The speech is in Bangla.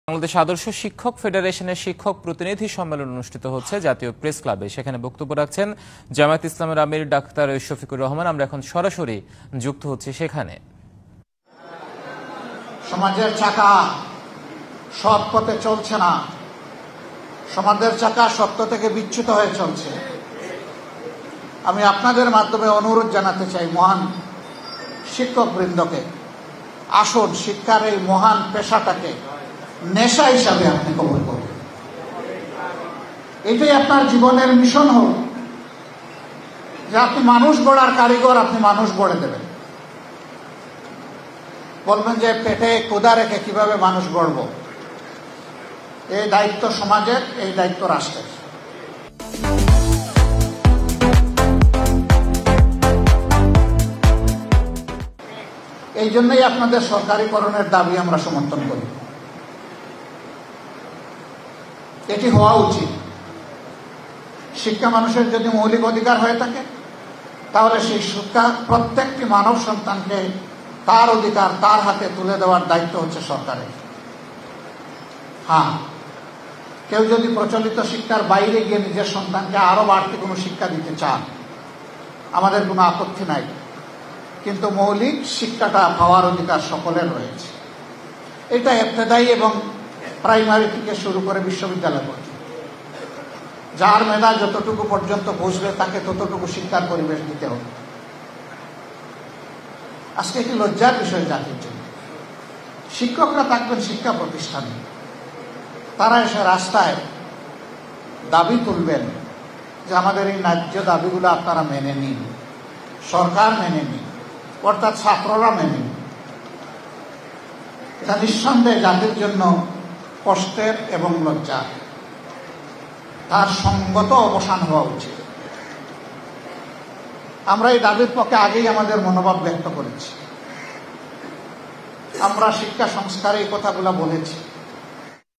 বাংলাদেশ আদর্শ শিক্ষক ফেডারেশনের শিক্ষক প্রতিনিধি সম্মেলন অনুষ্ঠিত হচ্ছে জাতীয় প্রেস ক্লাবে। সেখানে বক্তব্য রাখছেন জামায়াত ইসলামের আমির ডাক্তার শফিকুর রহমান। আমরা এখন সরাসরি যুক্ত হচ্ছি সেখানে। সমাজের চাকা সৎ পথে চলছে না, সমাজের চাকা সত্য থেকে বিচ্যুত হয়ে চলছে। আমি আপনাদের মাধ্যমে অনুরোধ জানাতে চাই মহান শিক্ষকবৃন্দকে, আসুন শিক্ষার এই মহান পেশাটাকে নেশা হিসাবে আপনি কবুল করুন। এটাই আপনার জীবনের মিশন হোক যে আপনি মানুষ গড়ার কারিগর, আপনি মানুষ গড়ে দেবেন। বলবেন যে পেটে ক্ষুধা রেখে কিভাবে মানুষ গড়ব। এই দায়িত্ব সমাজের, এই দায়িত্ব রাষ্ট্রের। এই জন্যই আপনাদের সরকারিকরণের দাবি আমরা সমর্থন করি। এটি হওয়া উচিত। শিক্ষা মানুষের যদি মৌলিক অধিকার হয়ে থাকে, তাহলে সেই শিক্ষা প্রত্যেকটি মানব সন্তানকে তার অধিকার তার হাতে তুলে দেওয়ার দায়িত্ব হচ্ছে সরকারের। হ্যাঁ, কেউ যদি প্রচলিত শিক্ষার বাইরে গিয়ে নিজের সন্তানকে আরো বাড়তি কোনো শিক্ষা দিতে চান, আমাদের কোনো আপত্তি নাই, কিন্তু মৌলিক শিক্ষাটা পাওয়ার অধিকার সকলের রয়েছে। এটা ইবতেদায়ী এবং প্রাইমারি থেকে শুরু করে বিশ্ববিদ্যালয় পর্যন্ত যার মেধা যতটুকু পর্যন্ত বুঝবে তাকে ততটুকু শিক্ষার পরিবেশ দিতে হবে। আজকে একটি লজ্জার বিষয় জাতির জন্য। শিক্ষকরা থাকবেন শিক্ষা প্রতিষ্ঠানে, তারা এসে রাস্তায় দাবি তুলবেন যে আমাদের এই ন্যায্য দাবিগুলো আপনারা মেনে নিন, সরকার মেনে নিন, অর্থাৎ ছাত্ররা মেনে নিন। এটা নিঃসন্দেহে জাতির জন্য কষ্টের এবং লজ্জা, তার সঙ্গত অবসান হওয়া উচিত। আমরা এই দাবির পক্ষে আগেই আমাদের মনোভাব ব্যক্ত করেছি। আমরা শিক্ষা সংস্কারে এই কথাগুলো বলেছি।